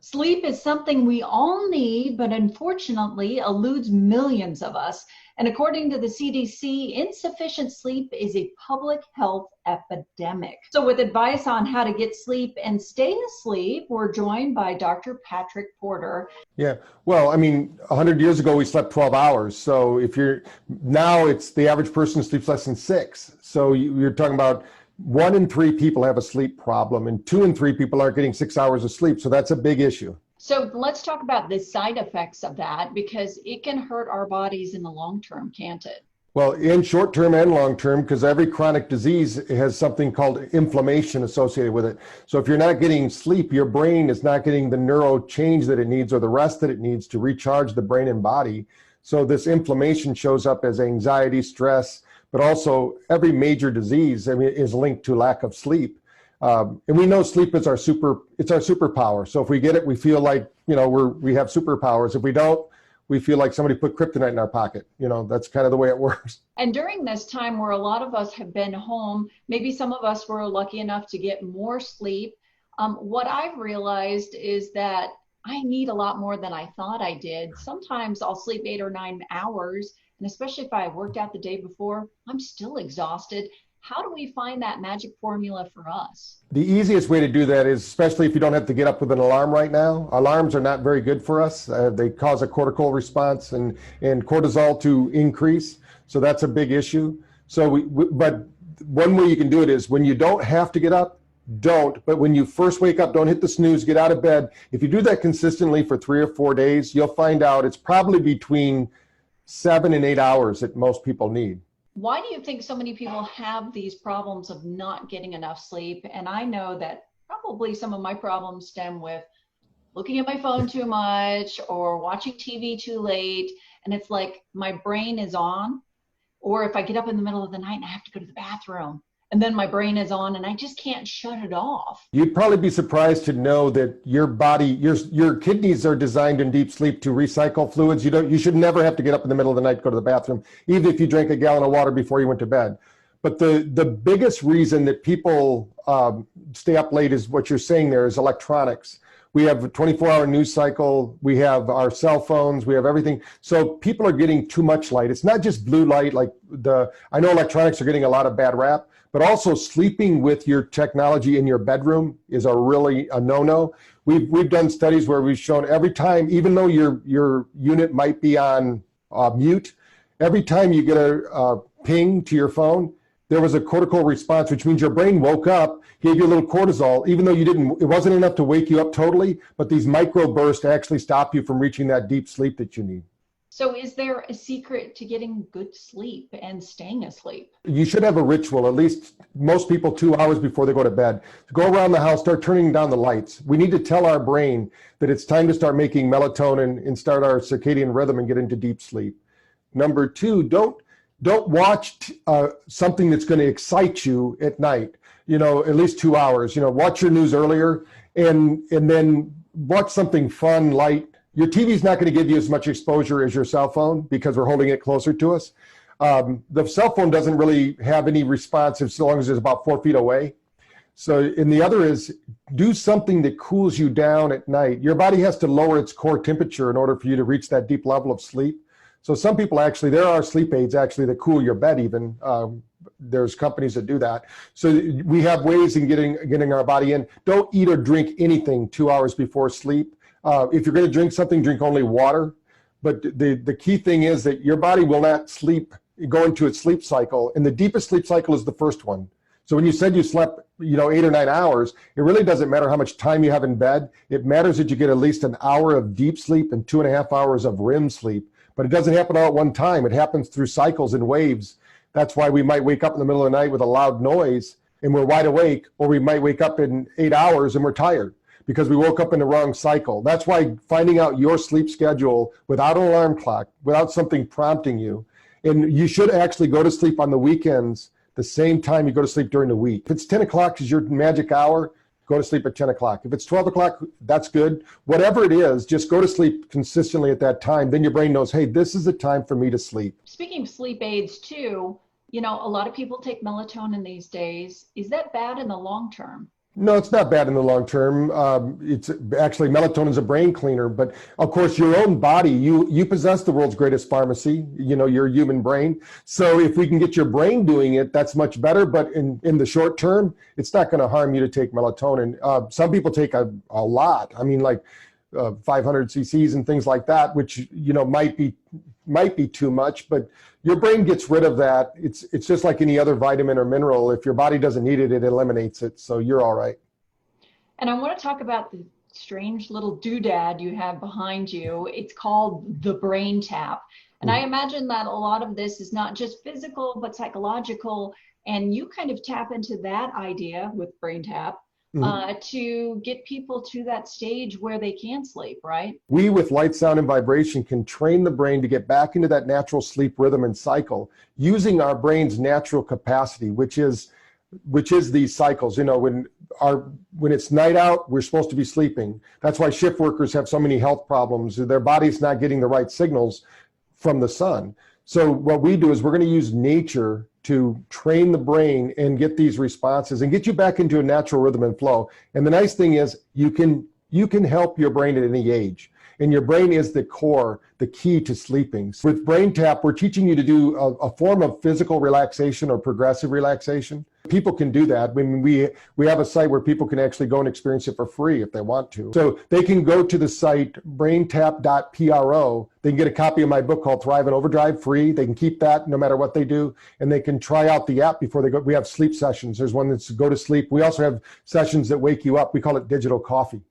Sleep is something we all need, but unfortunately eludes millions of us. And according to the CDC, insufficient sleep is a public health epidemic. So with advice on how to get sleep and stay asleep, we're joined by Dr. Patrick Porter. Yeah, well, I mean, 100 years ago, we slept 12 hours. So now it's the average person sleeps less than 6. So you're talking about 1 in 3 people have a sleep problem and 2 in 3 people aren't getting 6 hours of sleep. So that's a big issue. So let's talk about the side effects of that, because it can hurt our bodies in the long term, can't it? Well, in short term and long term, because every chronic disease has something called inflammation associated with it. So if you're not getting sleep, your brain is not getting the neuro change that it needs or the rest that it needs to recharge the brain and body. So this inflammation shows up as anxiety, stress, but also every major disease, I mean, is linked to lack of sleep. And we know sleep is it's our superpower. So if we get it, we feel like, we have superpowers. If we don't, we feel like somebody put kryptonite in our pocket. That's kind of the way it works. And during this time where a lot of us have been home, maybe some of us were lucky enough to get more sleep. What I've realized is that I need a lot more than I thought I did. Sometimes I'll sleep 8 or 9 hours. And especially if I worked out the day before, I'm still exhausted. How do we find that magic formula for us? The easiest way to do that is, especially if you don't have to get up with an alarm right now. Alarms are not very good for us. They cause a cortical response and cortisol to increase. So that's a big issue. But one way you can do it is when you don't have to get up, don't. But when you first wake up, don't hit the snooze, get out of bed. If you do that consistently for 3 or 4 days, you'll find out it's probably between 7 and 8 hours that most people need. Why do you think so many people have these problems of not getting enough sleep? And I know that probably some of my problems stem with looking at my phone too much or watching TV too late. And it's like my brain is on, or if I get up in the middle of the night and I have to go to the bathroom, and then my brain is on and I just can't shut it off. You'd probably be surprised to know that your body, your kidneys are designed in deep sleep to recycle fluids. You should never have to get up in the middle of the night to go to the bathroom, even if you drank a gallon of water before you went to bed. But the biggest reason that people stay up late is what you're saying there is electronics. We have a 24-hour news cycle. We have our cell phones. We have everything. So people are getting too much light. It's not just blue light. I know electronics are getting a lot of bad rap, but also sleeping with your technology in your bedroom is a no-no. We've done studies where we've shown every time, even though your unit might be on mute, every time you get a ping to your phone, there was a cortical response, which means your brain woke up, gave you a little cortisol, even though it wasn't enough to wake you up totally, but these microbursts actually stop you from reaching that deep sleep that you need. So is there a secret to getting good sleep and staying asleep? You should have a ritual, at least most people 2 hours before they go to bed. Go around the house, start turning down the lights. We need to tell our brain that it's time to start making melatonin and start our circadian rhythm and get into deep sleep. Number 2, don't watch something that's going to excite you at night, at least 2 hours. Watch your news earlier and then watch something fun, light. Your TV is not going to give you as much exposure as your cell phone because we're holding it closer to us. The cell phone doesn't really have any response as long as it's about 4 feet away. And the other is do something that cools you down at night. Your body has to lower its core temperature in order for you to reach that deep level of sleep. So some people there are sleep aids actually that cool your bed even. There's companies that do that. So we have ways in getting our body in. Don't eat or drink anything 2 hours before sleep. If you're going to drink something, drink only water. But the key thing is that your body will not go into its sleep cycle. And the deepest sleep cycle is the first one. So when you said you slept, 8 or 9 hours, it really doesn't matter how much time you have in bed. It matters that you get at least an hour of deep sleep and 2.5 hours of REM sleep. But it doesn't happen all at one time. It happens through cycles and waves. That's why we might wake up in the middle of the night with a loud noise and we're wide awake, or we might wake up in 8 hours and we're tired because we woke up in the wrong cycle. That's why finding out your sleep schedule without an alarm clock, without something prompting you, and you should actually go to sleep on the weekends the same time you go to sleep during the week. If it's 10 o'clock is your magic hour, go to sleep at 10 o'clock. If it's 12 o'clock, that's good. Whatever it is, just go to sleep consistently at that time. Then your brain knows, hey, this is the time for me to sleep. Speaking of sleep aids too, a lot of people take melatonin these days. Is that bad in the long term? No, it's not bad in the long term. It's actually melatonin is a brain cleaner, but of course, your own body, you possess the world's greatest pharmacy. You know, your human brain. So if we can get your brain doing it, that's much better. But in the short term, it's not going to harm you to take melatonin. Some people take a lot. I mean, like 500 cc's and things like that, which might be too much. But your brain gets rid of that. It's just like any other vitamin or mineral. If your body doesn't need it, it eliminates it. So you're all right. And I want to talk about the strange little doodad you have behind you. It's called the brain tap. And I imagine that a lot of this is not just physical, but psychological. And you kind of tap into that idea with brain tap to get people to that stage where they can sleep, right? We, with light, sound, and vibration, can train the brain to get back into that natural sleep rhythm and cycle using our brain's natural capacity, which is these cycles. When it's night out, we're supposed to be sleeping. That's why shift workers have so many health problems. Their body's not getting the right signals from the sun. So what we do is we're going to use nature to train the brain and get these responses and get you back into a natural rhythm and flow. And the nice thing is you can help your brain at any age. And your brain is the core, the key to sleeping. So with Brain Tap, we're teaching you to do a form of physical relaxation or progressive relaxation. People can do that. We have a site where people can actually go and experience it for free if they want to. So they can go to the site braintap.pro. They can get a copy of my book called Thrive and Overdrive free. They can keep that no matter what they do. And they can try out the app before they go. We have sleep sessions. There's one that's go to sleep. We also have sessions that wake you up. We call it digital coffee.